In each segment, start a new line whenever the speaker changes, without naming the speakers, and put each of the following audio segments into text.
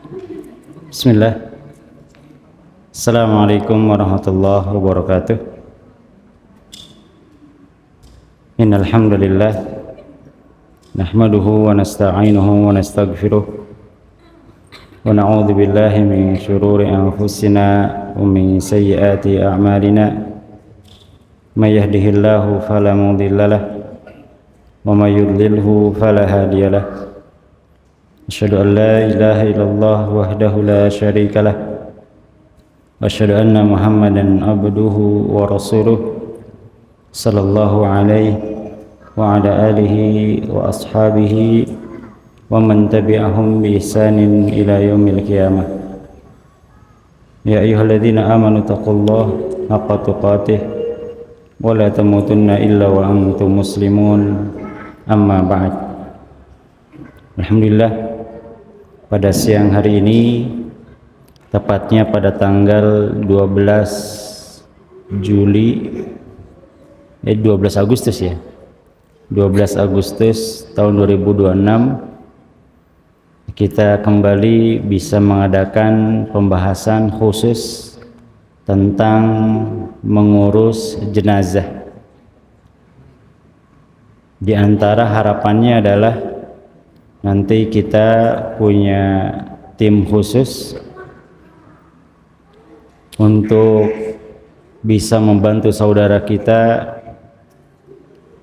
Bismillah. Assalamualaikum warahmatullahi wabarakatuh. Innal hamdalillah nahmaduhu wa nasta'inuhu wa nastaghfiruh wa na'udzu billahi min shururi anfusina wa min sayyiati a'malina. May yahdihillahu fala mudilla lahu wa may yudlilhu fala hadiya lahu. Asyhadu an la ilaha illallah wahdahu la syarika lah. Asyhadu anna Muhammadan abduhu wa rasuluh sallallahu alaihi wa ala alihi wa ashabihi wa man tabi'ahum bi ihsanin ila yaumil qiyamah. Ya ayyuhalladzina amanu taqullaha haqqa tuqatih wa la tamutunna illa wa antum muslimun. Amma ba'd. Alhamdulillah, pada siang hari ini, tepatnya pada tanggal 12 Agustus ya, 12 Agustus tahun 2026, kita kembali bisa mengadakan pembahasan khusus tentang mengurus jenazah. Di antara harapannya adalah nanti kita punya tim khusus untuk bisa membantu saudara kita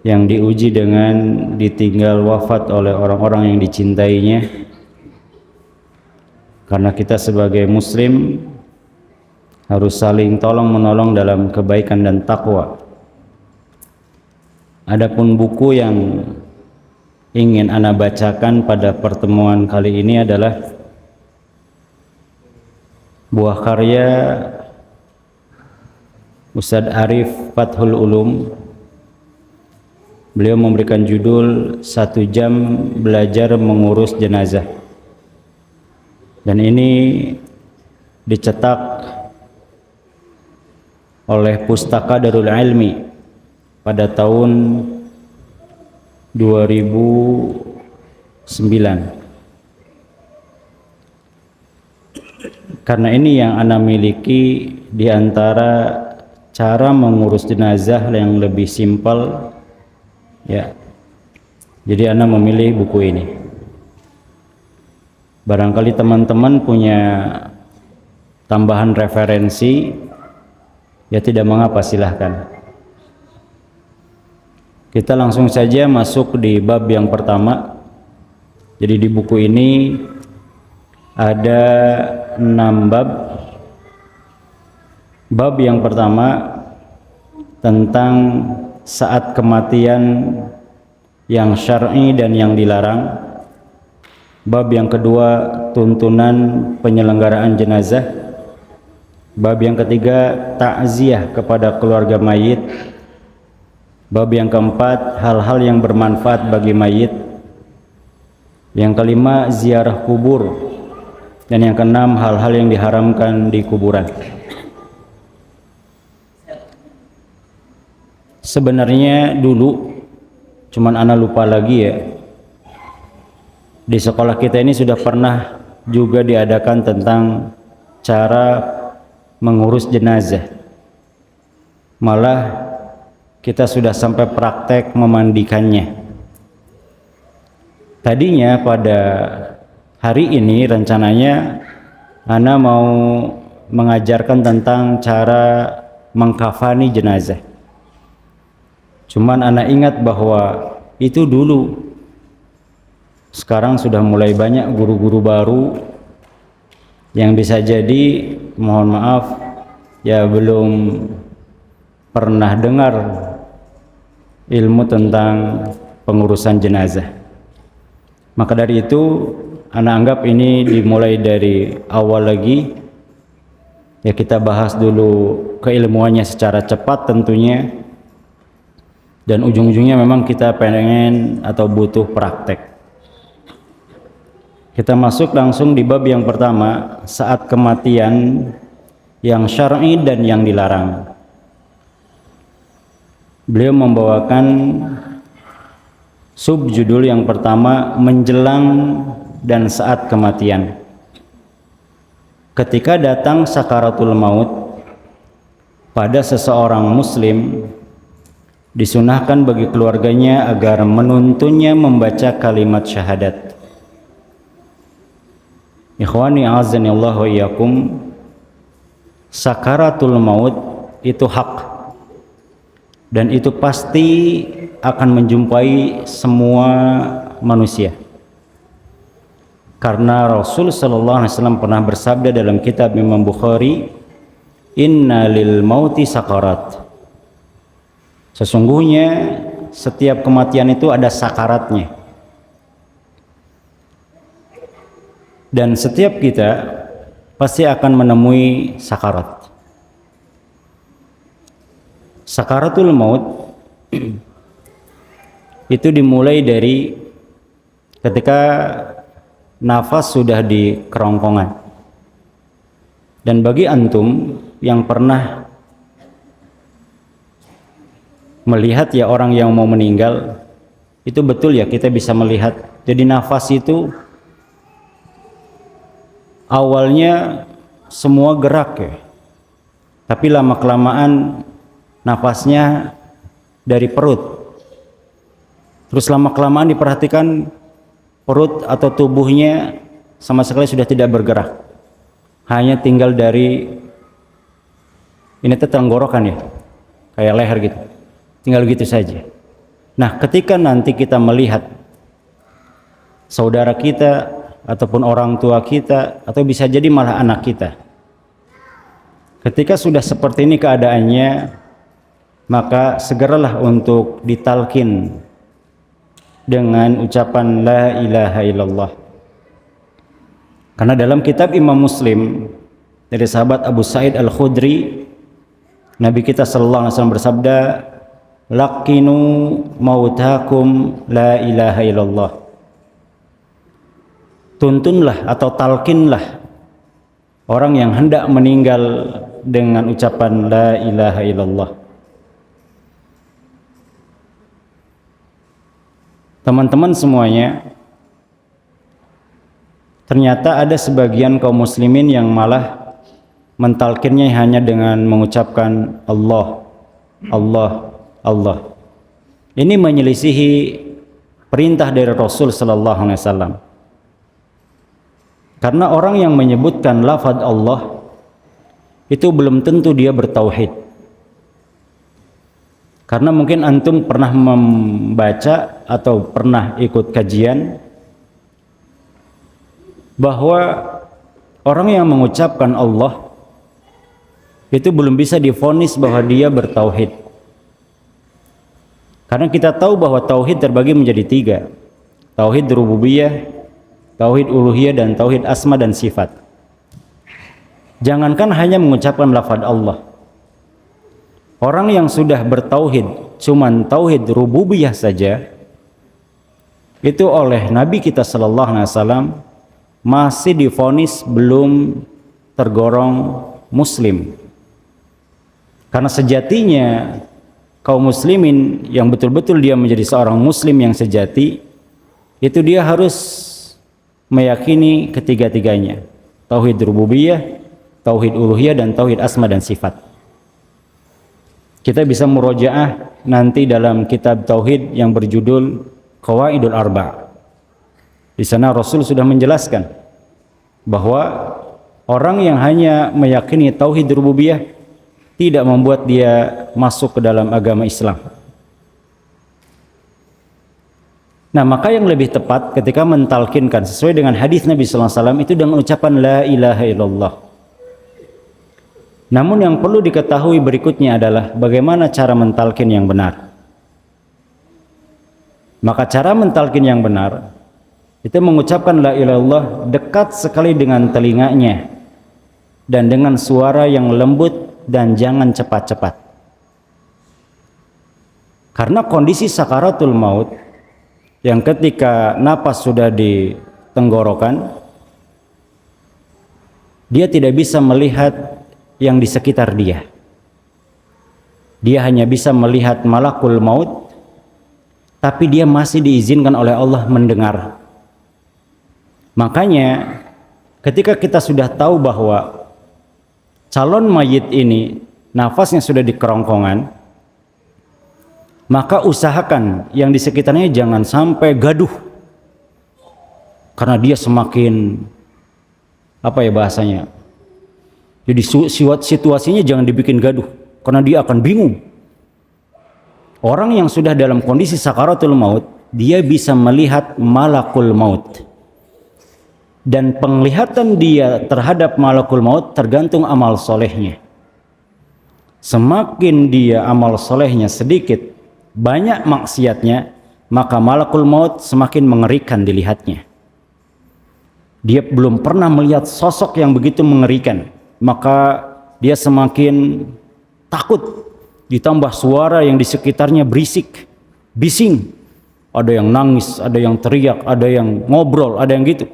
yang diuji dengan ditinggal wafat oleh orang-orang yang dicintainya. Karena kita sebagai muslim harus saling tolong-menolong dalam kebaikan dan takwa. Adapun buku yang ingin Ana bacakan pada pertemuan kali ini adalah buah karya Ustadz Arif Fathul Ulum. Beliau memberikan judul 1 jam belajar mengurus jenazah, dan ini dicetak oleh Pustaka Darul Ilmi pada tahun 2009. Karena ini yang Ana miliki di antara cara mengurus jenazah yang lebih simpel ya. Jadi Ana memilih buku ini. Barangkali teman-teman punya tambahan referensi, ya tidak mengapa, silahkan. Kita langsung saja masuk di bab yang pertama. Jadi di buku ini ada 6 bab. Bab yang pertama tentang saat kematian yang syar'i dan yang dilarang. Bab yang kedua tuntunan penyelenggaraan jenazah. Bab yang ketiga takziah kepada keluarga mayit. Bab yang keempat, hal-hal yang bermanfaat bagi mayit. Yang kelima, ziarah kubur. Dan yang keenam, hal-hal yang diharamkan di kuburan. Sebenarnya dulu, cuman Ana lupa lagi ya, di sekolah kita ini sudah pernah juga diadakan tentang cara mengurus jenazah. Malah kita sudah sampai praktek memandikannya. Tadinya pada hari ini rencananya Ana mau mengajarkan tentang cara mengkafani jenazah. Cuman Ana ingat bahwa itu dulu. Sekarang sudah mulai banyak guru-guru baru yang bisa jadi, mohon maaf ya, belum pernah dengar ilmu tentang pengurusan jenazah. Maka dari itu Ana anggap ini dimulai dari awal lagi ya, kita bahas dulu keilmuannya secara cepat tentunya, dan ujung-ujungnya memang kita pengen atau butuh praktek. Kita masuk langsung di bab yang pertama, saat kematian yang syar'i dan yang dilarang. Beliau membawakan subjudul yang pertama, menjelang dan saat kematian. ketika datang sakaratul maut pada seseorang muslim, disunahkan bagi keluarganya agar menuntunnya membaca kalimat syahadat. Ikhwani a'azzanillah wa iyyakum, sakaratul maut itu hak, dan itu pasti akan menjumpai semua manusia. Karena Rasul sallallahu alaihi wasallam pernah bersabda dalam kitab Imam Bukhari, "Inna lil mauti sakarat." Sesungguhnya setiap kematian itu ada sakaratnya. Dan setiap kita pasti akan menemui sakarat. Sakaratul maut itu dimulai dari ketika nafas sudah di kerongkongan. Dan bagi antum yang pernah melihat ya orang yang mau meninggal, itu betul ya, kita bisa melihat. Jadi nafas itu awalnya semua gerak ya, tapi lama-kelamaan nafasnya dari perut. Terus lama-kelamaan diperhatikan perut atau tubuhnya sama sekali sudah tidak bergerak. Hanya tinggal dari ini tenggorokan ya, kayak leher gitu. Tinggal gitu saja. Nah, ketika nanti kita melihat saudara kita ataupun orang tua kita, atau bisa jadi malah anak kita, ketika sudah seperti ini keadaannya, maka segeralah untuk ditalkin dengan ucapan la ilaha illallah. Karena dalam kitab Imam Muslim dari sahabat Abu Sa'id Al-Khudri, Nabi kita sallallahu alaihi wasallam bersabda, "Laqinu mautakum la ilaha illallah." Tuntunlah atau talkinlah orang yang hendak meninggal dengan ucapan la ilaha illallah. Teman-teman semuanya, ternyata ada sebagian kaum muslimin yang malah mentalkinnya hanya dengan mengucapkan Allah, Allah, Allah. Ini menyelisihi perintah dari Rasul sallallahu alaihi wasallam. Karena orang yang menyebutkan lafaz Allah itu belum tentu dia bertauhid. Karena mungkin antum pernah membaca atau pernah ikut kajian bahwa orang yang mengucapkan Allah itu belum bisa divonis bahwa dia bertauhid. Karena kita tahu bahwa tauhid terbagi menjadi 3. Tauhid rububiyah, tauhid uluhiyah, dan tauhid asma dan sifat. Jangankan hanya mengucapkan lafaz Allah. Orang yang sudah bertauhid cuman tauhid rububiyah saja, itu oleh Nabi kita sallallahu alaihi wasallam masih divonis belum tergolong muslim. Karena sejatinya kaum muslimin yang betul-betul dia menjadi seorang muslim yang sejati, itu dia harus meyakini ketiga-tiganya. Tauhid rububiyah, tauhid uluhiyah, dan tauhid asma dan sifat. Kita bisa murojaah nanti dalam kitab tauhid yang berjudul Qawaidul Arba'. Di sana Rasul sudah menjelaskan bahwa orang yang hanya meyakini tauhid rububiyah tidak membuat dia masuk ke dalam agama Islam. Nah, maka yang lebih tepat ketika mentalkinkan sesuai dengan hadis Nabi sallallahu alaihi wasallam itu dengan ucapan la ilaha illallah. Namun yang perlu diketahui berikutnya adalah bagaimana cara mentalkin yang benar. Maka cara mentalkin yang benar itu mengucapkan la ilaha illallah dekat sekali dengan telinganya dan dengan suara yang lembut dan jangan cepat-cepat. Karena kondisi sakaratul maut yang ketika napas sudah di tenggorokan, dia tidak bisa melihat yang di sekitar dia. Dia hanya bisa melihat malakul maut, tapi dia masih diizinkan oleh Allah mendengar. Makanya ketika kita sudah tahu bahwa calon mayit ini nafasnya sudah di kerongkongan, maka usahakan yang di sekitarnya jangan sampai gaduh, karena dia semakin bahasanya, jadi situasinya jangan dibikin gaduh, karena dia akan bingung. Orang yang sudah dalam kondisi sakaratul maut, dia bisa melihat malakul maut, dan penglihatan dia terhadap malakul maut tergantung amal solehnya. Semakin dia amal solehnya sedikit, banyak maksiatnya, maka malakul maut semakin mengerikan dilihatnya. Dia belum pernah melihat sosok yang begitu mengerikan, maka dia semakin takut. Ditambah suara yang di sekitarnya berisik, bising, ada yang nangis, ada yang teriak, ada yang ngobrol, ada yang gitu.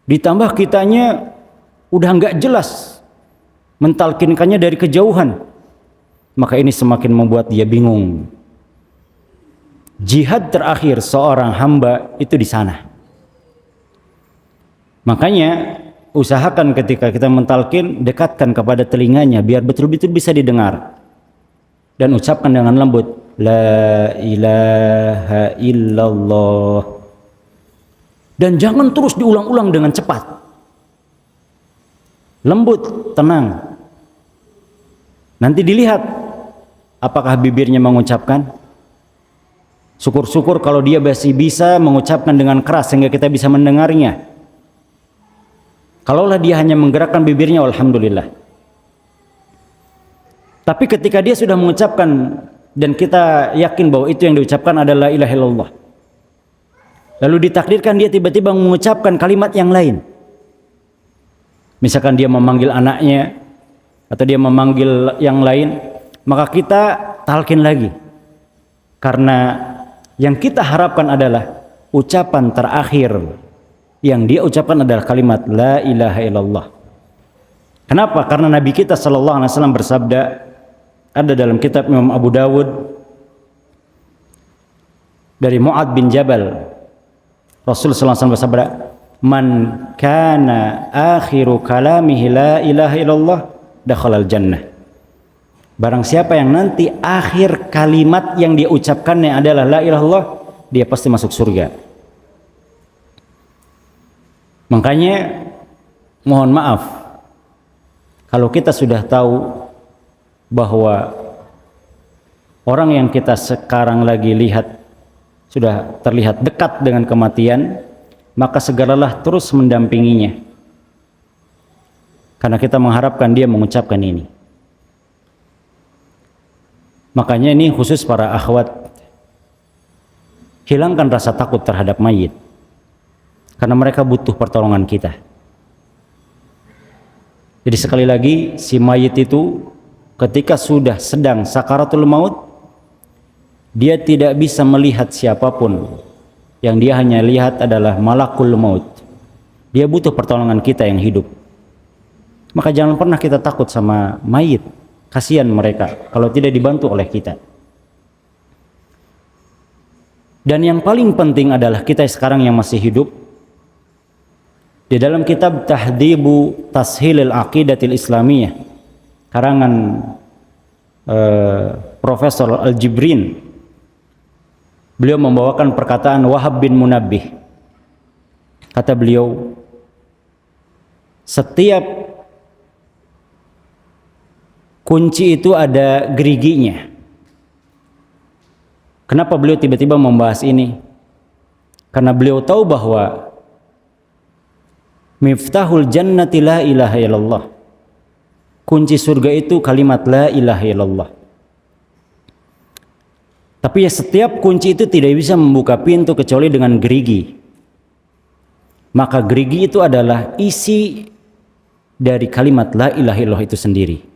Ditambah kitanya udah nggak jelas, mentalkinkannya dari kejauhan, maka ini semakin membuat dia bingung. Jihad terakhir seorang hamba itu di sana. Makanya usahakan ketika kita mentalkin, dekatkan kepada telinganya biar betul-betul bisa didengar, dan ucapkan dengan lembut, la ilaha illallah. Dan jangan terus diulang-ulang dengan cepat. Lembut, tenang. Nanti dilihat apakah bibirnya mengucapkan. Syukur-syukur kalau dia masih bisa mengucapkan dengan keras sehingga kita bisa mendengarnya. Kalaulah dia hanya menggerakkan bibirnya, alhamdulillah. Tapi ketika dia sudah mengucapkan dan kita yakin bahwa itu yang diucapkan adalah la ilaha illallah, lalu ditakdirkan dia tiba-tiba mengucapkan kalimat yang lain, misalkan dia memanggil anaknya atau dia memanggil yang lain, maka kita talkin lagi, karena yang kita harapkan adalah ucapan terakhir yang dia ucapkan adalah kalimat la ilaha illallah. Kenapa? Karena Nabi kita sallallahu alaihi wasallam bersabda, ada dalam kitab Imam Abu Dawud dari Mu'ad bin Jabal, Rasul sallallahu alaihi wasallam bersabda, man kana akhiru kalamihi la ilaha illallah dakhalal jannah. Barang siapa yang nanti akhir kalimat yang dia ucapkannya adalah la ilaha illallah, dia pasti masuk surga. Makanya mohon maaf kalau kita sudah tahu bahwa orang yang kita sekarang lagi lihat sudah terlihat dekat dengan kematian, maka segeralah terus mendampinginya, karena kita mengharapkan dia mengucapkan ini. Makanya ini khusus para akhwat, hilangkan rasa takut terhadap mayit, karena mereka butuh pertolongan kita. Jadi sekali lagi, si mayit itu ketika sudah sedang sakaratul maut, dia tidak bisa melihat siapapun. Yang dia hanya lihat adalah malakul maut. Dia butuh pertolongan kita yang hidup. Maka jangan pernah kita takut sama mayit. Kasihan mereka kalau tidak dibantu oleh kita. Dan yang paling penting adalah kita sekarang yang masih hidup, di dalam kitab Tahdibu Tashilil Aqidatil Islamiyah karangan Profesor Al-Jibrin, beliau membawakan perkataan Wahab bin Munabbih. Kata beliau, setiap kunci itu ada geriginya. Kenapa beliau tiba-tiba membahas ini? Karena beliau tahu bahwa miftahul jannati la ilaha illallah, kunci surga itu kalimat la ilaha illallah. Tapi ya setiap kunci itu tidak bisa membuka pintu kecuali dengan gerigi. Maka gerigi itu adalah isi dari kalimat la ilaha illallah itu sendiri.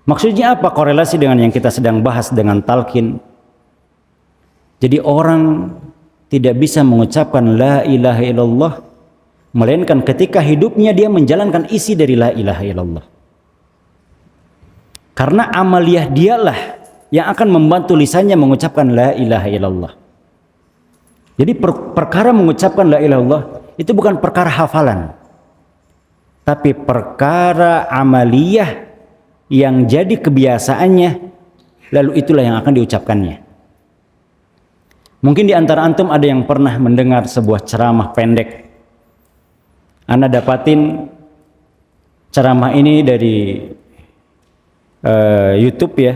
Maksudnya apa korelasi dengan yang kita sedang bahas dengan talqin? Jadi orang tidak bisa mengucapkan la ilaha illallah melainkan ketika hidupnya dia menjalankan isi dari la ilaha illallah. Karena amaliyah dialah yang akan membantu lisannya mengucapkan la ilaha illallah. Jadi perkara mengucapkan la ilaha illallah itu bukan perkara hafalan, tapi perkara amaliyah yang jadi kebiasaannya, lalu itulah yang akan diucapkannya. Mungkin di antara antum ada yang pernah mendengar sebuah ceramah pendek. Ana dapatin ceramah ini dari YouTube ya.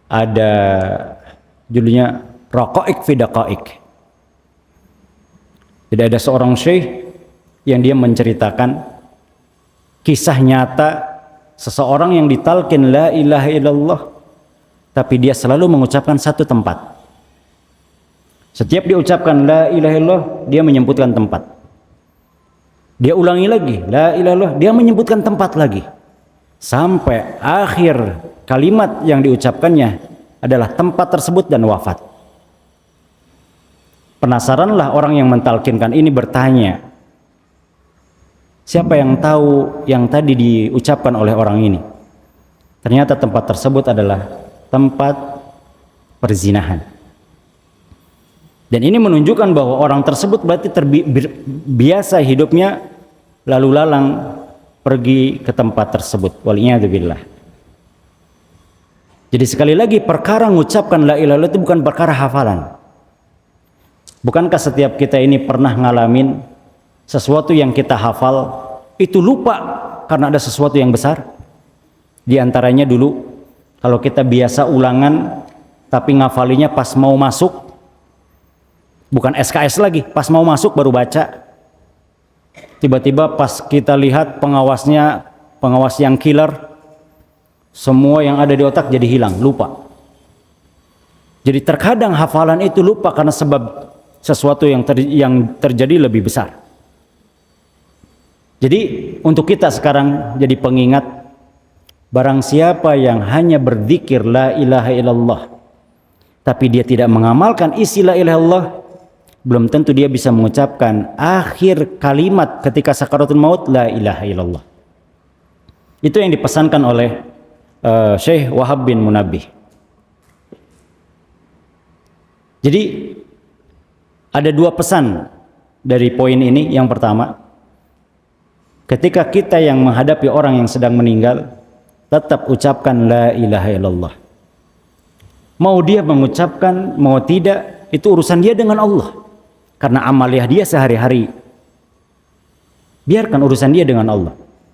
Ada judulnya Raqaiq fi Daqaiq. Jadi ada seorang syekh yang dia menceritakan kisah nyata seseorang yang ditalkin la ilaha illallah, tapi dia selalu mengucapkan satu tempat. Setiap dia ucapkan la ilaha illallah, dia menyebutkan tempat. Dia ulangi lagi la ilaha illallah, dia menyebutkan tempat lagi. Sampai akhir kalimat yang diucapkannya adalah tempat tersebut dan wafat. Penasaranlah orang yang mentalkinkan ini bertanya, siapa yang tahu yang tadi diucapkan oleh orang ini? Ternyata tempat tersebut adalah tempat perzinahan. Dan ini menunjukkan bahwa orang tersebut berarti biasa hidupnya lalu lalang pergi ke tempat tersebut. Waliyadzubillah. Jadi sekali lagi, perkara mengucapkan la ilaha illallah itu bukan perkara hafalan. Bukankah setiap kita ini pernah ngalamin sesuatu yang kita hafal itu lupa karena ada sesuatu yang besar? Di antaranya dulu kalau kita biasa ulangan tapi ngafalinya pas mau masuk, bukan SKS lagi, pas mau masuk baru baca. Tiba-tiba pas kita lihat pengawas yang killer, semua yang ada di otak jadi hilang, lupa. Jadi terkadang hafalan itu lupa karena sebab sesuatu yang terjadi lebih besar. Jadi untuk kita sekarang jadi pengingat, barang siapa yang hanya berzikir la ilaha illallah tapi dia tidak mengamalkan isi la ilaha illallah, belum tentu dia bisa mengucapkan akhir kalimat ketika sakaratul maut la ilaha illallah. Itu yang dipesankan oleh Syekh Wahab bin Munabbih. Jadi ada dua pesan dari poin ini. Yang pertama, ketika kita yang menghadapi orang yang sedang meninggal, tetap ucapkan la ilaha illallah. Mau dia mengucapkan, mau tidak, itu urusan dia dengan Allah. Karena amaliah dia sehari-hari. Biarkan urusan dia dengan Allah.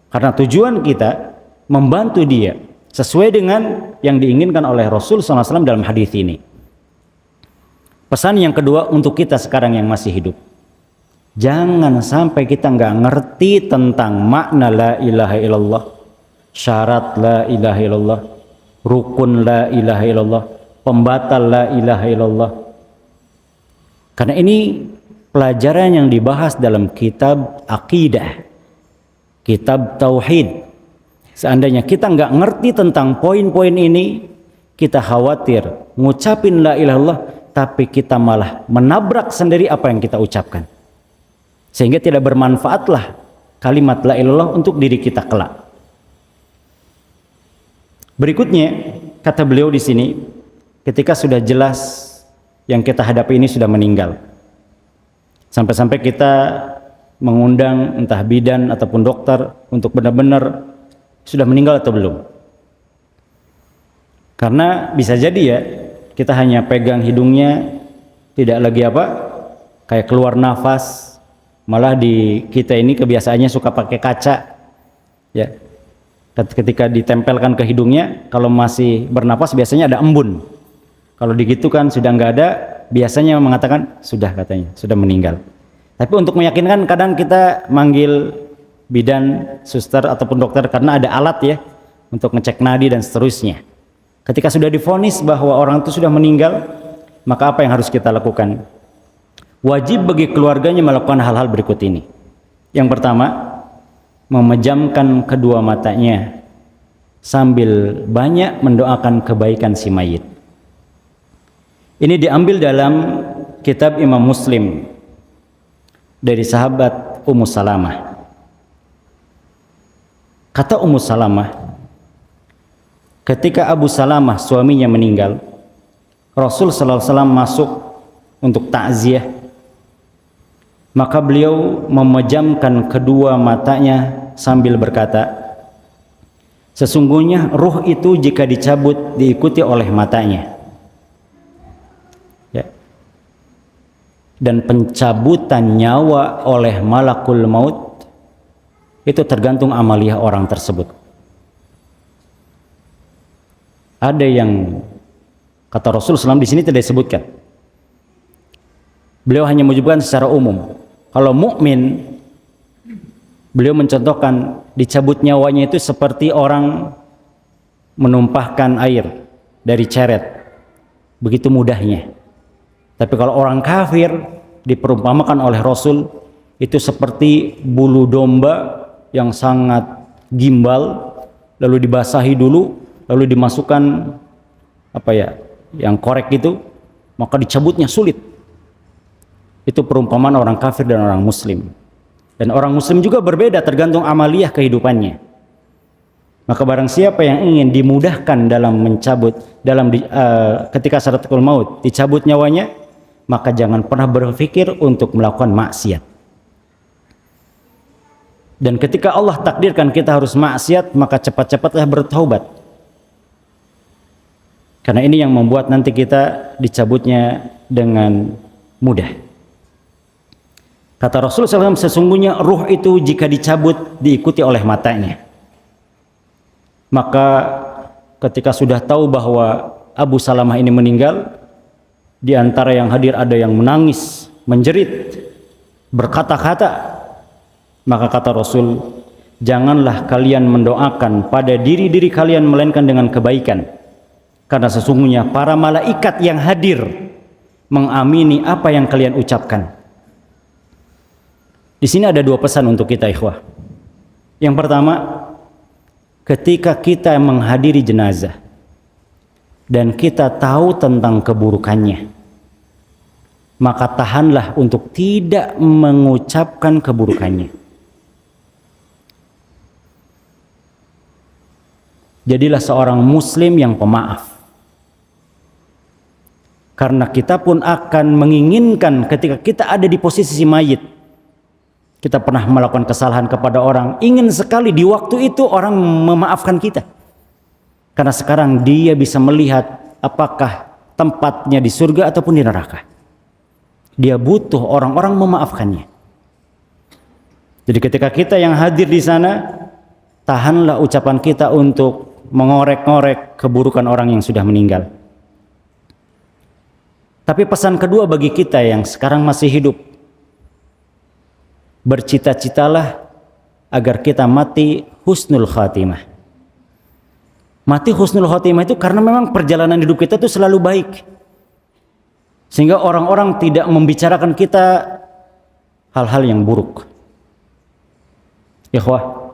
Karena tujuan kita membantu dia sesuai dengan yang diinginkan oleh Rasul SAW dalam hadis ini. Pesan yang kedua untuk kita sekarang yang masih hidup. Jangan sampai kita nggak ngerti tentang makna la ilaha illallah, syarat la ilaha illallah, rukun la ilaha illallah, pembatal la ilaha illallah. Karena ini pelajaran yang dibahas dalam kitab akidah, kitab tauhid. Seandainya kita nggak ngerti tentang poin-poin ini, kita khawatir ngucapin la ilaha illallah, tapi kita malah menabrak sendiri apa yang kita ucapkan. Sehingga tidak bermanfaatlah kalimat la ilaha illallah untuk diri kita kelak. Berikutnya, kata beliau di sini, ketika sudah jelas yang kita hadapi ini sudah meninggal, sampai-sampai kita mengundang entah bidan ataupun dokter untuk benar-benar sudah meninggal atau belum. Karena bisa jadi ya, kita hanya pegang hidungnya, tidak lagi kayak keluar nafas. Malah di kita ini kebiasaannya suka pakai kaca ya. Ketika ditempelkan ke hidungnya, kalau masih bernapas biasanya ada embun. Kalau digitukan sudah nggak ada, biasanya mengatakan sudah, katanya sudah meninggal. Tapi untuk meyakinkan, kadang kita manggil bidan, suster ataupun dokter karena ada alat ya untuk ngecek nadi dan seterusnya. Ketika sudah divonis bahwa orang itu sudah meninggal, maka apa yang harus kita lakukan? Wajib bagi keluarganya melakukan hal-hal berikut ini. Yang pertama, memejamkan kedua matanya sambil banyak mendoakan kebaikan si mayit. Ini diambil dalam kitab Imam Muslim dari sahabat Ummu Salamah. Kata Ummu Salamah, ketika Abu Salamah suaminya meninggal, Rasul sallallahu alaihi wasallam masuk untuk takziah. Maka beliau memejamkan kedua matanya sambil berkata, sesungguhnya ruh itu jika dicabut diikuti oleh matanya. Ya. Dan pencabutan nyawa oleh malakul maut itu tergantung amaliyah orang tersebut. Ada yang kata Rasulullah SAW di sini tidak disebutkan. Beliau hanya menyebutkan secara umum. Kalau mukmin, beliau mencontohkan dicabut nyawanya itu seperti orang menumpahkan air dari ceret, begitu mudahnya. Tapi kalau orang kafir diperumpamakan oleh Rasul itu seperti bulu domba yang sangat gimbal, lalu dibasahi dulu, lalu dimasukkan yang korek itu, maka dicabutnya sulit. Itu perumpamaan orang kafir dan orang muslim. Dan orang muslim juga berbeda tergantung amaliyah kehidupannya. Maka barang siapa yang ingin dimudahkan dalam mencabut, ketika sakaratul maut dicabut nyawanya, maka jangan pernah berpikir untuk melakukan maksiat. Dan ketika Allah takdirkan kita harus maksiat, maka cepat-cepatlah bertaubat. Karena ini yang membuat nanti kita dicabutnya dengan mudah. Kata Rasulullah SAW, sesungguhnya ruh itu jika dicabut diikuti oleh matanya. Maka ketika sudah tahu bahwa Abu Salamah ini meninggal, di antara yang hadir ada yang menangis, menjerit, berkata-kata. Maka kata Rasul, janganlah kalian mendoakan pada diri-diri kalian melainkan dengan kebaikan. Karena sesungguhnya para malaikat yang hadir mengamini apa yang kalian ucapkan. Di sini ada dua pesan untuk kita, ikhwah. Yang pertama, ketika kita menghadiri jenazah dan kita tahu tentang keburukannya, maka tahanlah untuk tidak mengucapkan keburukannya. Jadilah seorang muslim yang pemaaf. Karena kita pun akan menginginkan ketika kita ada di posisi mayit, kita pernah melakukan kesalahan kepada orang, ingin sekali di waktu itu orang memaafkan kita. Karena sekarang dia bisa melihat apakah tempatnya di surga ataupun di neraka. Dia butuh orang-orang memaafkannya. Jadi ketika kita yang hadir di sana, tahanlah ucapan kita untuk mengorek-ngorek keburukan orang yang sudah meninggal. Tapi pesan kedua bagi kita yang sekarang masih hidup, bercita-citalah agar kita mati husnul khatimah. Mati husnul khatimah itu karena memang perjalanan hidup kita itu selalu baik. Sehingga orang-orang tidak membicarakan kita hal-hal yang buruk. Ikhwah,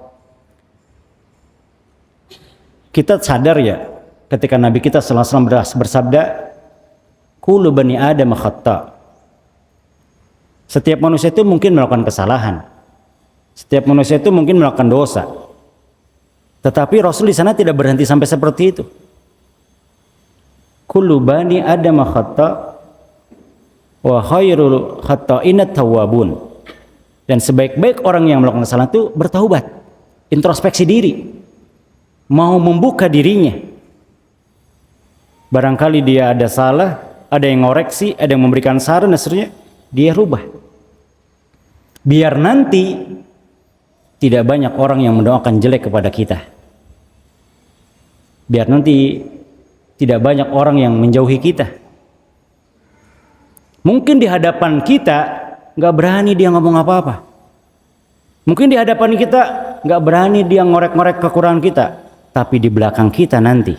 kita sadar ya ketika Nabi kita sallallahu alaihi wasallam bersabda, kullu bani Adam khata'. Setiap manusia itu mungkin melakukan kesalahan. Setiap manusia itu mungkin melakukan dosa. Tetapi Rasul di sana tidak berhenti sampai seperti itu. Kullu bani Adam khata' wa khairul khata'ina tawwabun. Dan sebaik-baik orang yang melakukan kesalahan itu bertaubat, introspeksi diri, mau membuka dirinya. Barangkali dia ada salah, ada yang ngoreksi, ada yang memberikan saran, dan seterusnya, dia rubah. Biar nanti tidak banyak orang yang mendoakan jelek kepada kita. Biar nanti tidak banyak orang yang menjauhi kita. Mungkin di hadapan kita nggak berani dia ngomong apa-apa. Mungkin di hadapan kita nggak berani dia ngorek-ngorek kekurangan kita. Tapi di belakang kita nanti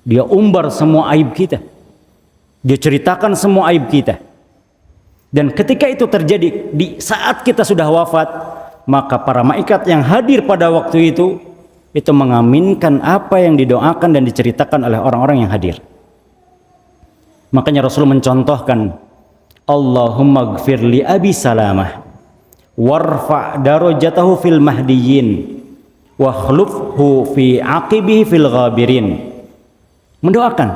dia umbar semua aib kita. Dia ceritakan semua aib kita. Dan ketika itu terjadi di saat kita sudah wafat, maka para malaikat yang hadir pada waktu itu mengaminkan apa yang didoakan dan diceritakan oleh orang-orang yang hadir. Makanya Rasul mencontohkan, Allahumma gfir li Abi Salamah warfa' darajatahu fil mahdiyyin wa khlufhu fi aqibihi fil ghabirin. Mendoakan,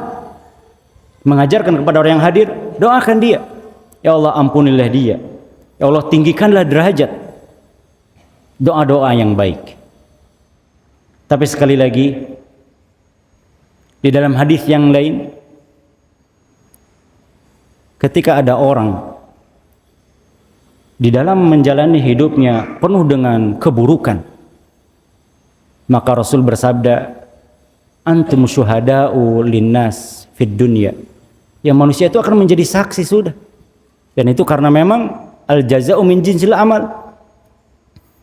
mengajarkan kepada orang yang hadir, doakan dia, ya Allah ampunilah dia, Ya Allah, tinggikanlah derajat doa-doa yang baik. Tapi sekali lagi, di dalam hadis yang lain, ketika ada orang di dalam menjalani hidupnya penuh dengan keburukan, maka Rasul bersabda, antum syuhada'u linnas fid dunya. Ya, manusia itu akan menjadi saksi sudah. Dan itu karena memang al-jaza'u min jinsil amal.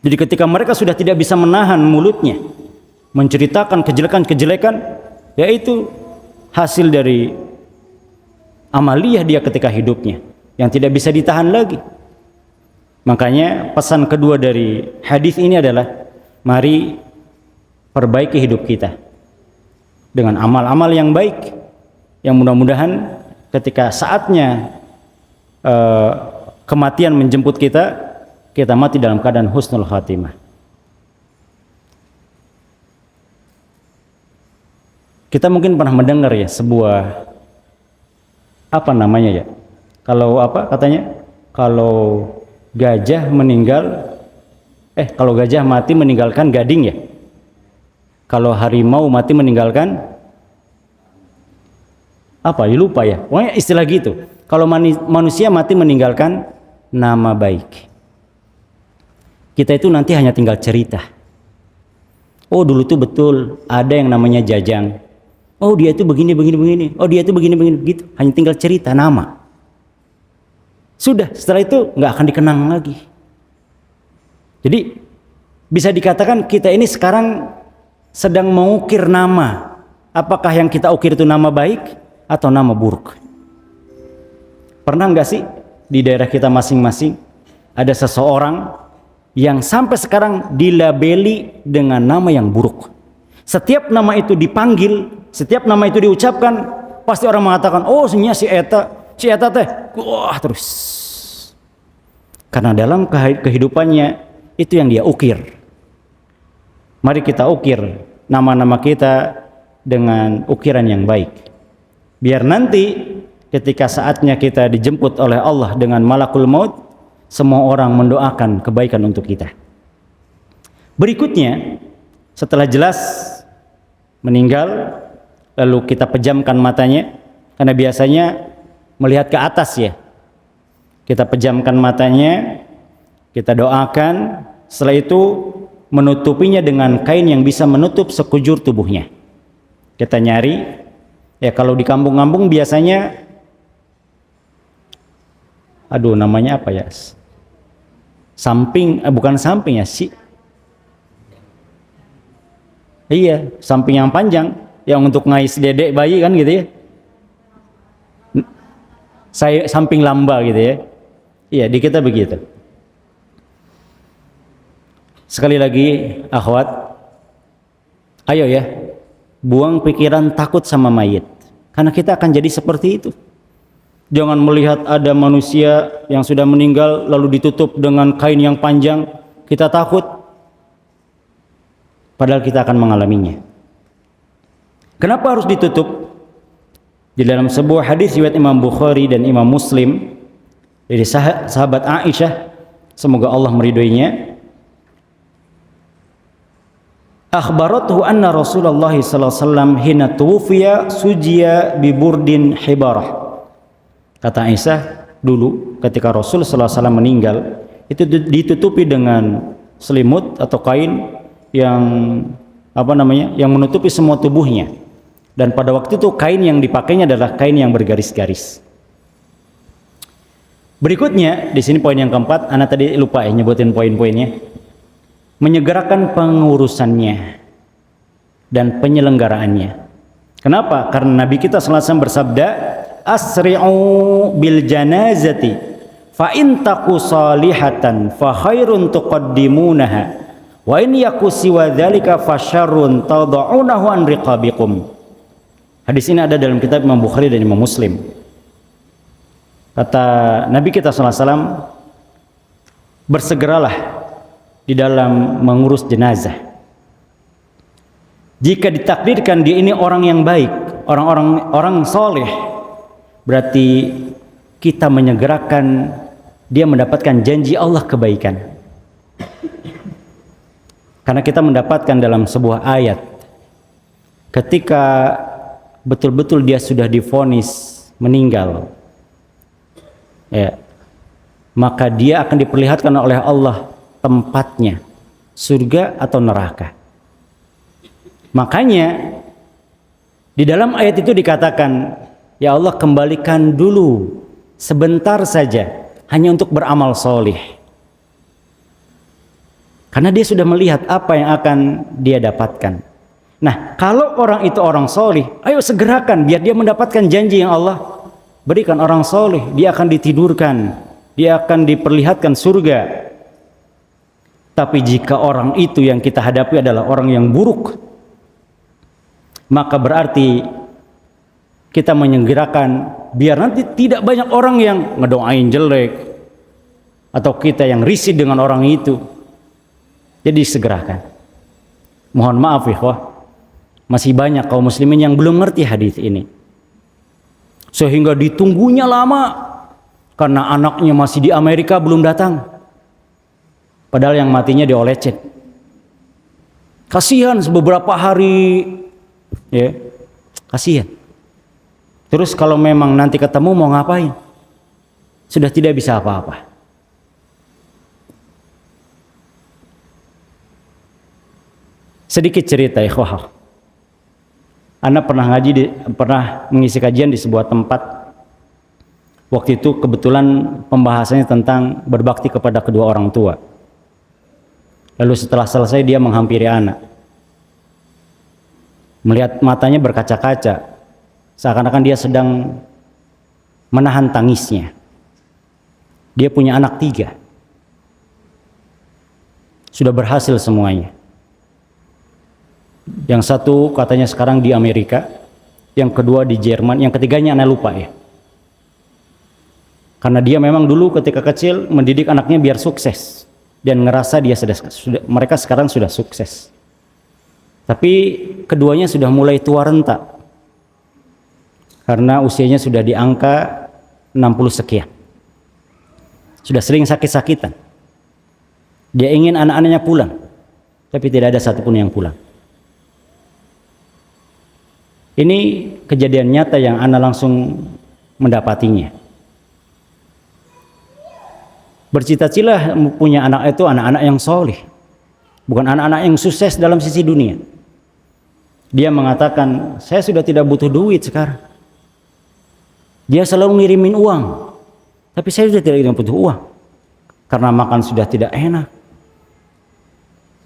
Jadi ketika mereka sudah tidak bisa menahan mulutnya menceritakan kejelekan-kejelekan, yaitu hasil dari amaliyah dia ketika hidupnya yang tidak bisa ditahan lagi. Makanya pesan kedua dari hadis ini adalah, mari perbaiki hidup kita dengan amal-amal yang baik, yang mudah-mudahan ketika saatnya kematian menjemput kita, kita mati dalam keadaan husnul khatimah. Kita mungkin pernah mendengar ya sebuah, apa namanya ya, kalau apa katanya, kalau gajah meninggal, kalau gajah mati meninggalkan gading ya, kalau harimau mati meninggalkan apa ya, lupa ya, pokoknya istilah gitu. Kalau manusia mati meninggalkan nama baik, kita itu nanti hanya tinggal cerita. Oh, dulu tuh betul ada yang namanya Jajang. Oh, dia itu begini. Oh, dia itu begini gitu. Hanya tinggal cerita nama. Sudah, setelah itu nggak akan dikenang lagi. Jadi bisa dikatakan kita ini sekarang sedang mengukir nama. Apakah yang kita ukir itu nama baik atau nama buruk? Pernah nggak sih di daerah kita masing-masing ada seseorang yang sampai sekarang dilabeli dengan nama yang buruk? Setiap nama itu dipanggil, setiap nama itu diucapkan, pasti orang mengatakan, oh sebenarnya si eta teh, wah terus. Karena dalam kehidupannya itu yang dia ukir. Mari kita ukir nama-nama kita dengan ukiran yang baik. Biar nanti ketika saatnya kita dijemput oleh Allah dengan malakul maut, semua orang mendoakan kebaikan untuk kita. Berikutnya, setelah jelas meninggal, lalu kita pejamkan matanya, karena biasanya melihat ke atas ya. Kita pejamkan matanya, kita doakan, setelah itu menutupinya dengan kain yang bisa menutup sekujur tubuhnya. Kita nyari, ya kalau di kampung-kampung biasanya, aduh namanya apa ya? Samping, bukan samping ya, iya, samping yang panjang, yang untuk ngais dedek bayi kan gitu ya. Saya samping lamba gitu ya. Iya, di kita begitu. Sekali lagi, akhwat, ayo ya, buang pikiran takut sama mayit. Karena kita akan jadi seperti itu. Jangan melihat ada manusia yang sudah meninggal lalu ditutup dengan kain yang panjang, kita takut. Padahal kita akan mengalaminya. Kenapa harus ditutup? Di dalam sebuah hadis riwayat Imam Bukhari dan Imam Muslim dari sahabat Aisyah, semoga Allah meridhoinya, akhbarathu anna Rasulullah sallallahu alaihi wasallam hina tuwfiya sujiya bi burdin hibarah. Kata Aisyah, dulu ketika Rasul sallallahu alaihi wasallam meninggal, itu ditutupi dengan selimut atau kain yang yang menutupi semua tubuhnya. Dan pada waktu itu kain yang dipakainya adalah kain yang bergaris-garis. Berikutnya, di sini poin yang keempat, ana tadi lupa ya nyebutin poin-poinnya. Menyegerakan pengurusannya dan penyelenggaraannya. Kenapa? Karena Nabi kita sallallahu alaihi wasallam bersabda, asri'u bil janazati fa in taqu salihatan fa khairun tuqaddimunaha wa in yaku siwa dzalika fa syarrun tad'unahu an riqabikum. Hadis ini ada dalam kitab Imam Bukhari dan Imam Muslim. Kata Nabi kita sallallahu alaihi wasallam, bersegeralah di dalam mengurus jenazah. Jika ditakdirkan dia ini orang yang baik, orang saleh, berarti kita menyegerakan dia mendapatkan janji Allah kebaikan. Karena kita mendapatkan dalam sebuah ayat, ketika betul-betul dia sudah divonis meninggal, ya, maka dia akan diperlihatkan oleh Allah tempatnya, surga atau neraka. Makanya di dalam ayat itu dikatakan, ya Allah, kembalikan dulu sebentar saja hanya untuk beramal solih. Karena dia sudah melihat apa yang akan dia dapatkan. Nah, kalau orang itu orang solih, ayo segerakan biar dia mendapatkan janji yang Allah berikan. Orang solih, dia akan ditidurkan, dia akan diperlihatkan surga. Tapi jika orang itu yang kita hadapi adalah orang yang buruk, maka berarti kita menyegerakan biar nanti tidak banyak orang yang ngedoain jelek, atau kita yang risih dengan orang itu. Jadi segerakan. Mohon maaf ikhwah, masih banyak kaum muslimin yang belum ngerti hadis ini, sehingga ditunggunya lama karena anaknya masih di Amerika belum datang, padahal yang matinya diolecet. Kasihan beberapa hari, ya, kasihan. Terus kalau memang nanti ketemu mau ngapain? Sudah tidak bisa apa-apa. Sedikit cerita ikhwah. Ana pernah pernah mengisi kajian di sebuah tempat. Waktu itu kebetulan pembahasannya tentang berbakti kepada kedua orang tua. Lalu setelah selesai dia menghampiri anak. Melihat matanya berkaca-kaca, seakan-akan dia sedang menahan tangisnya. Dia punya anak 3. Sudah berhasil semuanya. Yang satu katanya sekarang di Amerika, yang kedua di Jerman, yang ketiganya anak lupa ya. Karena dia memang dulu ketika kecil mendidik anaknya biar sukses dan ngerasa dia mereka sekarang sudah sukses. Tapi keduanya sudah mulai tua renta. Karena usianya sudah di angka 60 sekian. Sudah sering sakit-sakitan. Dia ingin anak-anaknya pulang, tapi tidak ada satupun yang pulang. Ini kejadian nyata yang ana langsung mendapatinya. Bercita-cita punya anak itu anak-anak yang soleh, bukan anak-anak yang sukses dalam sisi dunia. Dia mengatakan, saya sudah tidak butuh duit sekarang. Dia selalu ngirimin uang, tapi saya sudah tidak butuh uang karena makan sudah tidak enak.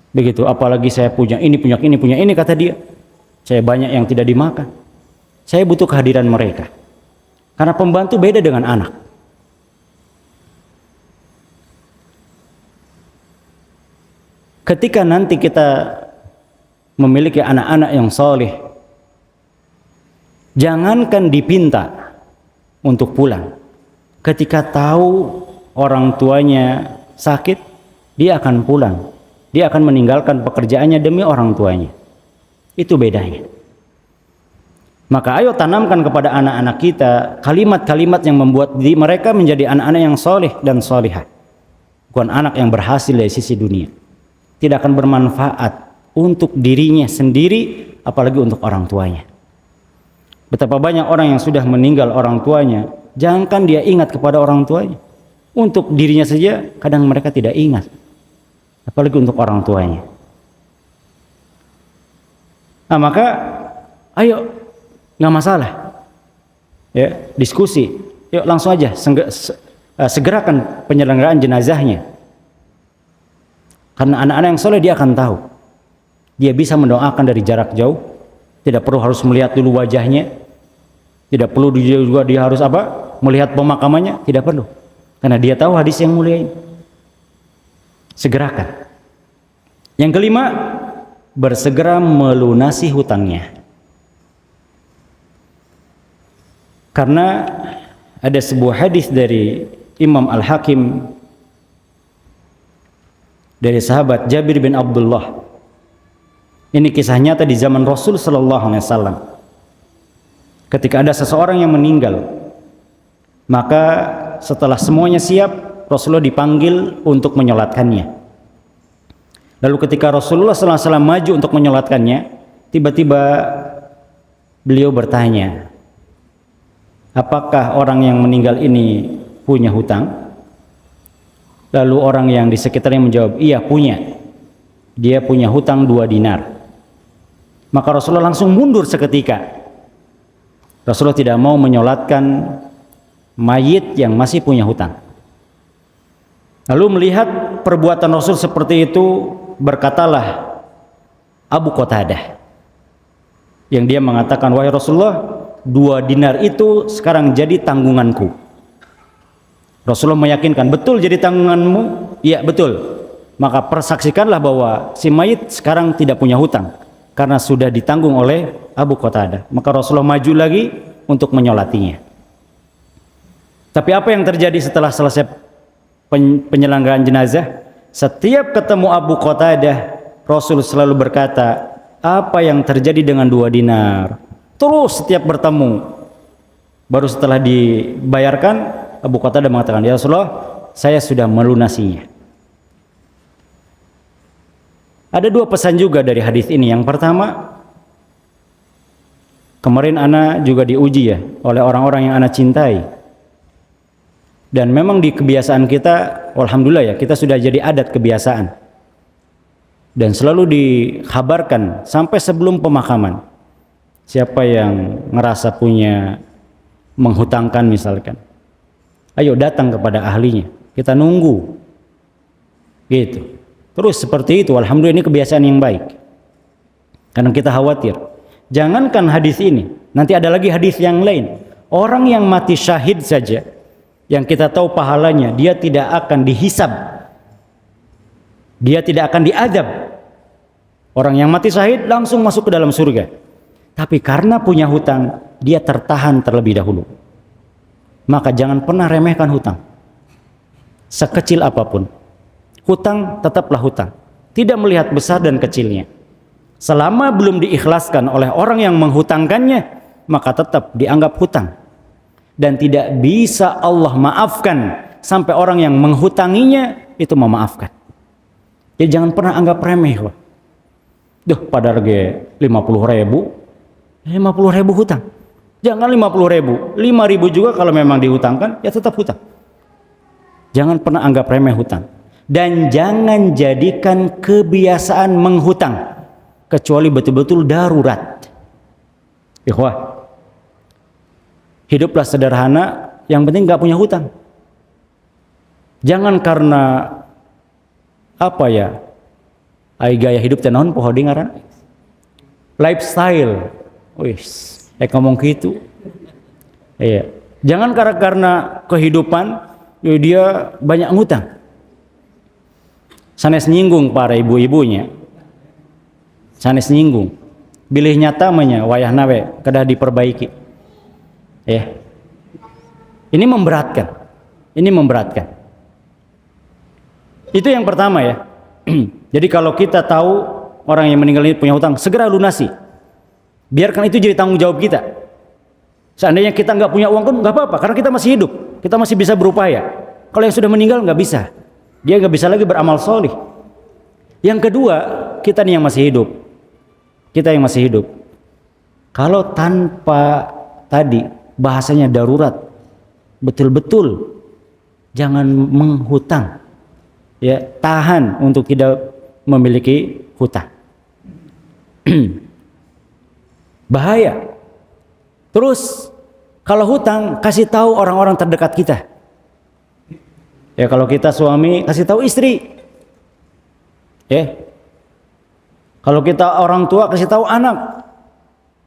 Begitu, apalagi saya punya ini, kata dia. Saya banyak yang tidak dimakan. Saya butuh kehadiran mereka. Karena pembantu beda dengan anak. Ketika nanti kita memiliki anak-anak yang soleh, jangankan dipinta untuk pulang. Ketika tahu orang tuanya sakit, dia akan pulang. Dia akan meninggalkan pekerjaannya demi orang tuanya. Itu bedanya. Maka ayo tanamkan kepada anak-anak kita kalimat-kalimat yang membuat mereka menjadi anak-anak yang soleh dan solihah. Bukan anak yang berhasil dari sisi dunia. Tidak akan bermanfaat untuk dirinya sendiri, apalagi untuk orang tuanya. Betapa banyak orang yang sudah meninggal orang tuanya, jangankan dia ingat kepada orang tuanya. Untuk dirinya saja kadang mereka tidak ingat, apalagi untuk orang tuanya. Nah, maka ayo, nggak masalah ya, diskusi, yuk langsung aja segerakan penyelenggaraan jenazahnya, karena anak-anak yang soleh dia akan tahu, dia bisa mendoakan dari jarak jauh, tidak perlu harus melihat dulu wajahnya, tidak perlu juga dia harus melihat pemakamannya, tidak perlu, karena dia tahu hadis yang mulia ini. Segerakan. Yang kelima, bersegera melunasi hutangnya. Karena ada sebuah hadis dari Imam Al-Hakim dari sahabat Jabir bin Abdullah. Ini kisah nyata di zaman Rasul sallallahu alaihi wasallam. Ketika ada seseorang yang meninggal, maka setelah semuanya siap, Rasulullah dipanggil untuk menyolatkannya. Lalu ketika Rasulullah SAW maju untuk menyolatkannya, tiba-tiba beliau bertanya, apakah orang yang meninggal ini punya hutang? Lalu orang yang di sekitarnya menjawab, iya punya. Dia punya hutang 2 dinar. Maka Rasulullah langsung mundur seketika. Rasulullah tidak mau menyolatkan mayit yang masih punya hutang. Lalu melihat perbuatan Rasul seperti itu, berkatalah Abu Qatadah, yang dia mengatakan, wahai Rasulullah, 2 dinar itu sekarang jadi tanggunganku. Rasulullah meyakinkan, betul jadi tanggunganmu? Iya betul. Maka persaksikanlah bahwa si mayit sekarang tidak punya hutang, karena sudah ditanggung oleh Abu Qatadah. Maka Rasulullah maju lagi untuk menyolatinya. Tapi apa yang terjadi setelah selesai penyelenggaraan jenazah? Setiap ketemu Abu Qatadah, Rasul selalu berkata, apa yang terjadi dengan 2 dinar? Terus setiap bertemu. Baru setelah dibayarkan, Abu Qatadah mengatakan, ya Rasulullah, saya sudah melunasinya. Ada 2 pesan juga dari hadis ini. Yang pertama, kemarin ana juga diuji ya oleh orang-orang yang ana cintai. Dan memang di kebiasaan kita, alhamdulillah ya, kita sudah jadi adat kebiasaan. Dan selalu dikabarkan sampai sebelum pemakaman. Siapa yang ngerasa punya menghutangkan misalkan, ayo datang kepada ahlinya, kita nunggu. Gitu. Terus seperti itu, alhamdulillah ini kebiasaan yang baik. Karena kita khawatir, jangankan hadis ini, nanti ada lagi hadis yang lain. Orang yang mati syahid saja, yang kita tahu pahalanya, dia tidak akan dihisab, dia tidak akan diadab. Orang yang mati syahid langsung masuk ke dalam surga. Tapi karena punya hutang, dia tertahan terlebih dahulu. Maka jangan pernah remehkan hutang, sekecil apapun. Hutang tetaplah hutang, tidak melihat besar dan kecilnya. Selama belum diikhlaskan oleh orang yang menghutangkannya, maka tetap dianggap hutang. Dan tidak bisa Allah maafkan sampai orang yang menghutanginya itu memaafkan. Jadi jangan pernah anggap remeh. Duh, pada harga 50.000 hutang. Jangan 50.000, 5.000 juga kalau memang dihutangkan, ya tetap hutang. Jangan pernah anggap remeh hutang. Dan jangan jadikan kebiasaan menghutang kecuali betul-betul darurat. Ikhwah, hiduplah sederhana, yang penting gak punya hutang. Jangan karena apa ya, gaya hidup tenon poho dengaran lifestyle, wis ngomong gitu. Iya. Jangan karena kehidupan dia banyak ngutang. Sanes nyinggung para ibu-ibunya, sanes nyinggung, bilih nyata manya wayah nawe kedah diperbaiki. Ya, ini memberatkan, Itu yang pertama ya. Jadi kalau kita tahu orang yang meninggal ini punya hutang, segera lunasi. Biarkan itu jadi tanggung jawab kita. Seandainya kita nggak punya uang pun nggak apa-apa, karena kita masih hidup, kita masih bisa berupaya. Kalau yang sudah meninggal nggak bisa. Dia nggak bisa lagi beramal solih. Yang kedua, kita nih yang masih hidup. Kita yang masih hidup. Kalau tanpa tadi bahasanya darurat, betul-betul jangan menghutang. Ya, tahan untuk tidak memiliki hutang. Bahaya. Terus kalau hutang, kasih tahu orang-orang terdekat kita. Ya, kalau kita suami, kasih tahu istri. Ya. Kalau kita orang tua, kasih tahu anak.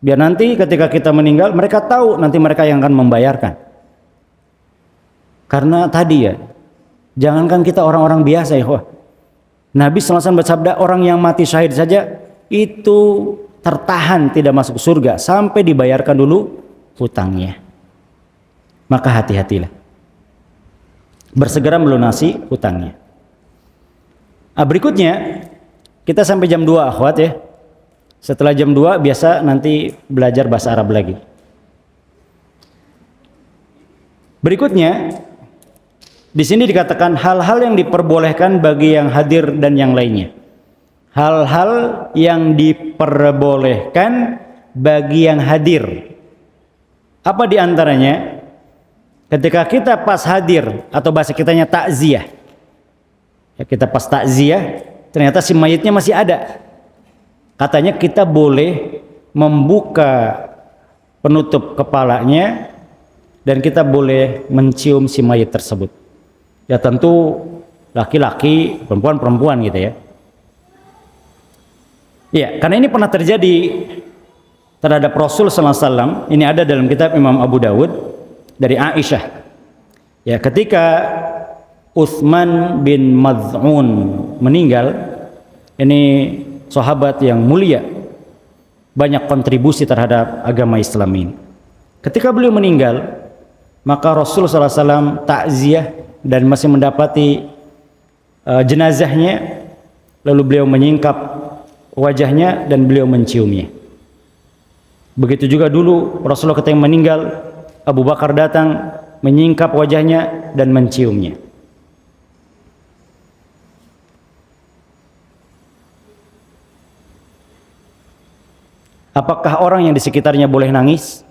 Biar nanti ketika kita meninggal, mereka tahu, nanti mereka yang akan membayarkan. Karena tadi ya, jangankan kita orang-orang biasa ya, Nabi SAW bersabda, orang yang mati syahid saja itu tertahan tidak masuk surga sampai dibayarkan dulu hutangnya. Maka hati-hatilah, bersegera melunasi hutangnya. Berikutnya kita sampai jam 2 akhwat ya. Setelah jam 2 biasa nanti belajar bahasa Arab lagi. Berikutnya Di sini dikatakan hal-hal yang diperbolehkan bagi yang hadir dan yang lainnya. Hal-hal yang diperbolehkan bagi yang hadir. Apa di antaranya? Ketika kita pas hadir atau bahasa kitanya takziah. Ya, kita pas takziah, ternyata si mayitnya masih ada. Katanya kita boleh membuka penutup kepalanya dan kita boleh mencium si mayit tersebut. Ya tentu laki-laki, perempuan-perempuan gitu ya. Ya, karena ini pernah terjadi terhadap Rasul sallallahu alaihi wasallam. Ini ada dalam kitab Imam Abu Dawud dari Aisyah. Ya, ketika Utsman bin Maz'un meninggal, ini sahabat yang mulia, banyak kontribusi terhadap agama Islam ini. Ketika beliau meninggal, maka Rasul sallallahu alaihi wasallam takziah dan masih mendapati jenazahnya, lalu beliau menyingkap wajahnya dan beliau menciumnya. Begitu juga dulu Rasulullah ketika meninggal, Abu Bakar datang menyingkap wajahnya dan menciumnya. Apakah orang yang di sekitarnya boleh nangis?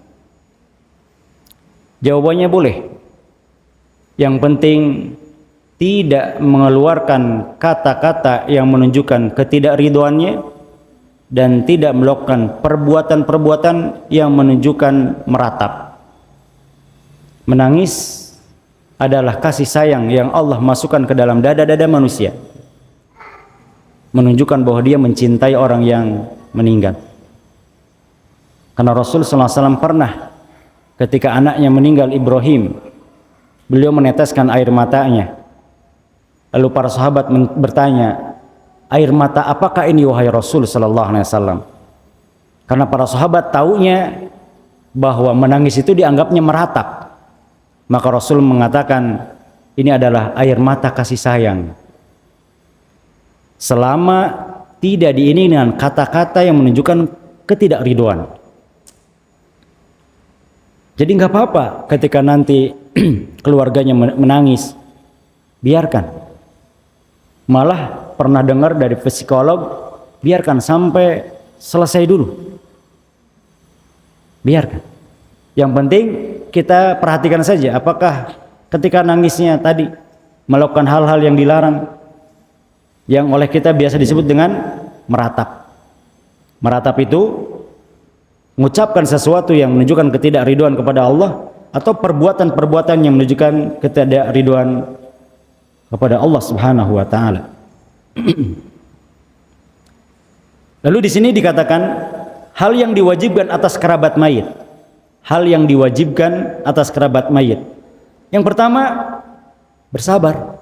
Jawabannya boleh. Yang penting tidak mengeluarkan kata-kata yang menunjukkan ketidakridhoannya dan tidak melakukan perbuatan-perbuatan yang menunjukkan meratap. Menangis adalah kasih sayang yang Allah masukkan ke dalam dada-dada manusia, menunjukkan bahwa dia mencintai orang yang meninggal. Karena Rasul SAW pernah ketika anaknya meninggal Ibrahim, beliau meneteskan air matanya. Lalu para sahabat bertanya, air mata apakah ini wahai Rasul SAW? Karena para sahabat taunya bahwa menangis itu dianggapnya meratap. Maka Rasul mengatakan, ini adalah air mata kasih sayang. Selama tidak diiringi dengan kata-kata yang menunjukkan ketidakridhoan. Jadi nggak apa-apa ketika nanti keluarganya menangis, biarkan. Malah pernah dengar dari psikolog, biarkan sampai selesai dulu. Biarkan. Yang penting kita perhatikan saja apakah ketika nangisnya tadi melakukan hal-hal yang dilarang, yang oleh kita biasa disebut dengan meratap. Meratap itu mengucapkan sesuatu yang menunjukkan ketidakridhoan kepada Allah atau perbuatan-perbuatan yang menunjukkan ketidakridhoan kepada Allah Subhanahu wa taala. Lalu di sini dikatakan hal yang diwajibkan atas kerabat mayit. Hal yang diwajibkan atas kerabat mayit. Yang pertama, bersabar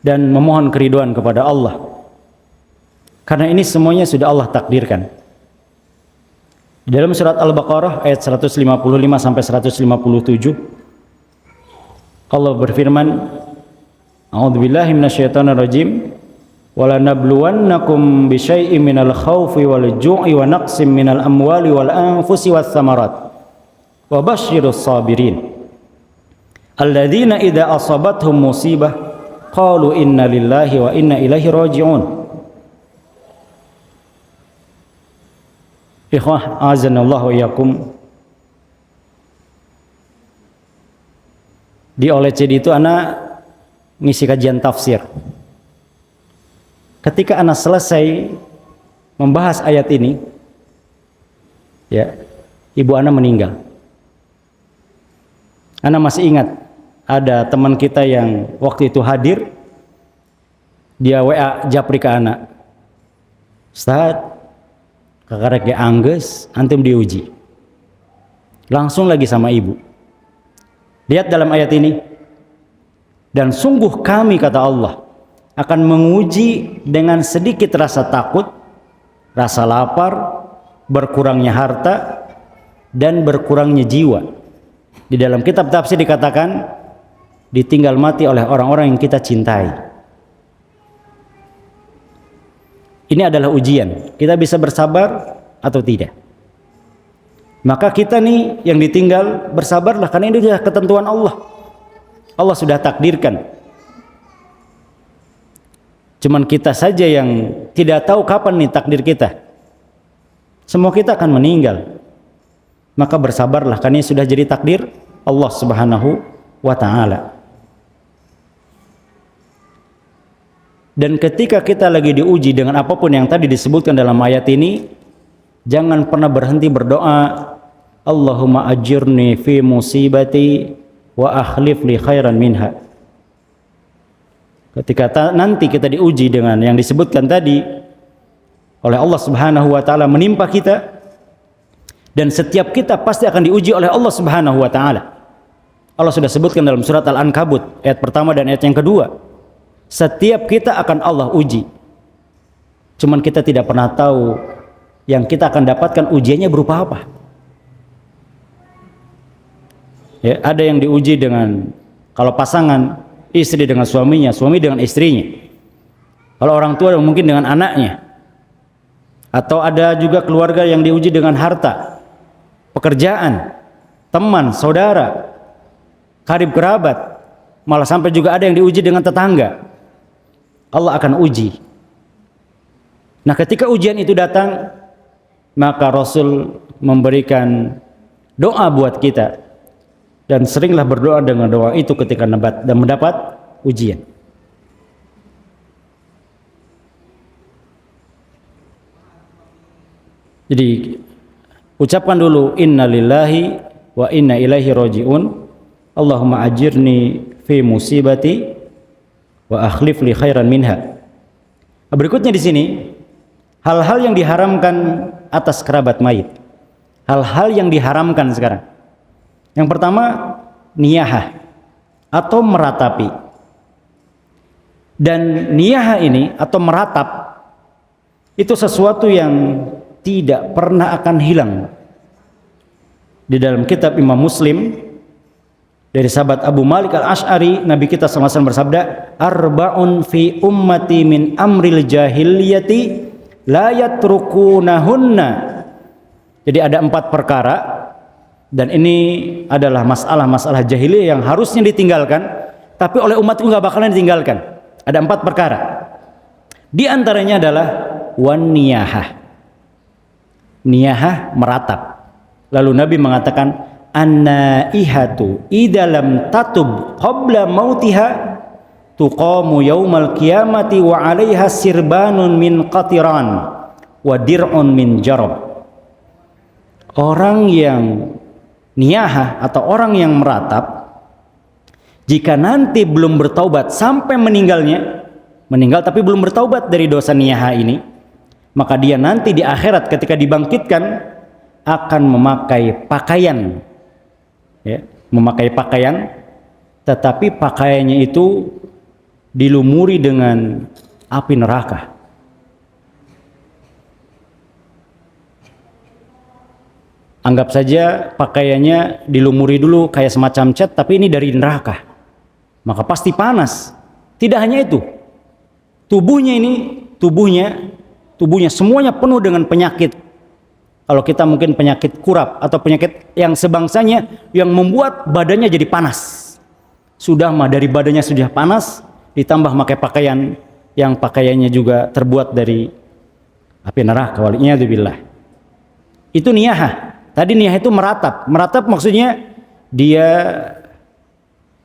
dan memohon keridhaan kepada Allah. Karena ini semuanya sudah Allah takdirkan. Dalam surat Al-Baqarah ayat 155 sampai 157 Allah berfirman, A'udzubillahi minasyaitonirrajim, wala nabluwannakum bisyai'in minal khaufi wal ju'i wa naqsim minal amwali wal anfusi wath thamarat wa basyirus sabirin alladzina idza asabathum musibah qalu inna lillahi wa inna ilaihi raji'un. Ikhwah azanallahu iyyakum, di OLCD itu anak ngisi kajian tafsir. Ketika anak selesai membahas ayat ini, ya, ibu anak meninggal. Anak masih ingat ada teman kita yang waktu itu hadir, dia WA japri ke anak, Ustaz, kakarek angges, antum diuji. Langsung lagi sama ibu. Lihat dalam ayat ini, dan sungguh kami, kata Allah, akan menguji dengan sedikit rasa takut, rasa lapar, berkurangnya harta, dan berkurangnya jiwa. Di dalam kitab tafsir dikatakan, ditinggal mati oleh orang-orang yang kita cintai. Ini adalah ujian. Kita bisa bersabar atau tidak. Maka kita nih yang ditinggal bersabarlah, karena ini sudah ketentuan Allah. Allah sudah takdirkan. Cuman kita saja yang tidak tahu kapan nih takdir kita. Semua kita akan meninggal. Maka bersabarlah, karena ini sudah jadi takdir Allah Subhanahu wa ta'ala. Dan ketika kita lagi diuji dengan apapun yang tadi disebutkan dalam ayat ini, jangan pernah berhenti berdoa, Allahumma ajirni fi musibati wa akhlif li khairan minha. Ketika nanti kita diuji dengan yang disebutkan tadi oleh Allah Subhanahu wa ta'ala menimpa kita, dan setiap kita pasti akan diuji oleh Allah Subhanahu wa ta'ala. Allah sudah sebutkan dalam surat Al-Ankabut ayat pertama dan ayat yang kedua, setiap kita akan Allah uji. Cuman kita tidak pernah tahu yang kita akan dapatkan ujiannya berupa apa. Ya, ada yang diuji dengan, kalau pasangan, istri dengan suaminya, suami dengan istrinya. Kalau orang tua mungkin dengan anaknya. Atau ada juga keluarga yang diuji dengan harta, pekerjaan, teman, saudara, karib kerabat, malah sampai juga ada yang diuji dengan tetangga. Allah akan uji. Nah, ketika ujian itu datang, maka Rasul memberikan doa buat kita, dan seringlah berdoa dengan doa itu ketika mendapat ujian. Jadi ucapkan dulu inna lillahi wa inna ilaihi raji'un, Allahumma ajirni fi musibati wa akhlif li khairan minha. Berikutnya di sini hal-hal yang diharamkan atas kerabat mayit. Hal-hal yang diharamkan sekarang. Yang pertama, niyahah atau meratapi. Dan niyahah ini atau meratap itu sesuatu yang tidak pernah akan hilang. Di dalam kitab Imam Muslim dari sahabat Abu Malik Al-Asy'ari, Nabi kita SAW bersabda, arba'un fi ummati min amril jahiliyati la yatrukunahunna. Jadi ada 4 perkara, dan ini adalah masalah-masalah jahiliyah yang harusnya ditinggalkan, tapi oleh umatku nggak bakalan ditinggalkan. Ada 4 perkara. Di antaranya adalah wan niyahah. Niyahah, meratap. Lalu Nabi mengatakan, an-naihatu idza lam tatub qabla mautiha tuqamu yaumal qiyamati wa 'alaiha sirbanun min qatiran wa dir'un min jarab. Orang yang niyahah atau orang yang meratap, jika nanti belum bertaubat sampai meninggal tapi belum bertaubat dari dosa niyahah ini, maka dia nanti di akhirat ketika dibangkitkan akan memakai pakaian, ya, memakai pakaian, tetapi pakaiannya itu dilumuri dengan api neraka. Anggap saja pakaiannya dilumuri dulu kayak semacam cat, tapi ini dari neraka, maka pasti panas. Tidak hanya itu, tubuhnya semuanya penuh dengan penyakit. Kalau kita mungkin penyakit kurap atau penyakit yang sebangsanya yang membuat badannya jadi panas. Sudah mah dari badannya sudah panas, ditambah pakai pakaian yang pakaiannya juga terbuat dari api neraka, waliyadzubillah. Itu niyahah. Tadi niyah itu meratap. Meratap maksudnya dia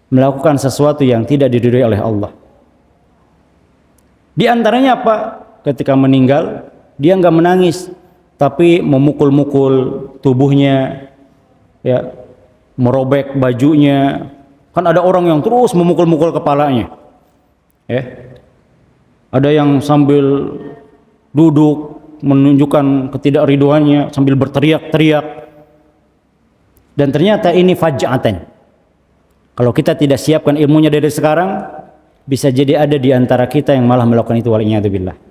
melakukan sesuatu yang tidak diridhoi oleh Allah. Di antaranya apa? Ketika meninggal, dia enggak menangis, tapi memukul-mukul tubuhnya, ya, merobek bajunya. Kan ada orang yang terus memukul-mukul kepalanya, ya. Ada yang sambil duduk menunjukkan ketidakridhoannya sambil berteriak-teriak. Dan ternyata ini faj'atan. Kalau kita tidak siapkan ilmunya dari sekarang, bisa jadi ada di antara kita yang malah melakukan itu, waliyadzubillah.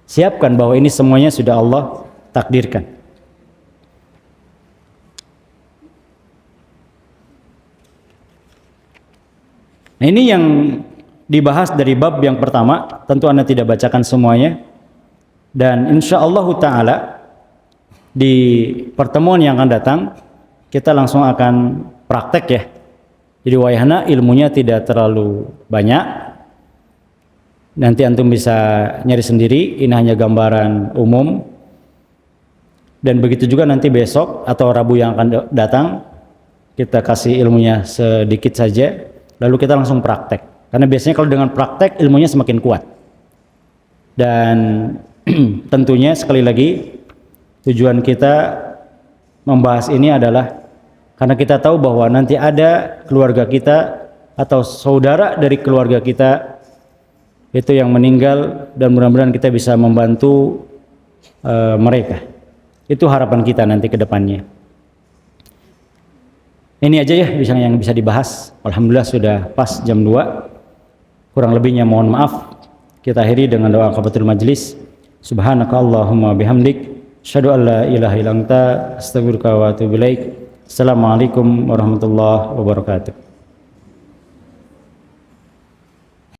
Siapkan bahwa ini semuanya sudah Allah takdirkan. Nah, ini yang dibahas dari bab yang pertama. Tentu Anda tidak bacakan semuanya. Dan insyaallah ta'ala di pertemuan yang akan datang kita langsung akan praktek, ya. Jadi wayahna ilmunya tidak terlalu banyak. Nanti antum bisa nyari sendiri, ini hanya gambaran umum. Dan begitu juga nanti besok atau Rabu yang akan datang, kita kasih ilmunya sedikit saja, lalu kita langsung praktek. Karena biasanya kalau dengan praktek ilmunya semakin kuat. Dan tentunya sekali lagi tujuan kita membahas ini adalah karena kita tahu bahwa nanti ada keluarga kita atau saudara dari keluarga kita itu yang meninggal, dan mudah-mudahan kita bisa membantu mereka. Itu harapan kita nanti ke depannya. Ini aja ya yang bisa dibahas. Alhamdulillah sudah pas jam 2. Kurang lebihnya mohon maaf. Kita akhiri dengan doa kafatul majlis. Subhanakallahumma bihamdik, asyhadu an la ilaha illa anta, astaghfiruka wa atubu ilaik. Assalamualaikum warahmatullahi wabarakatuh.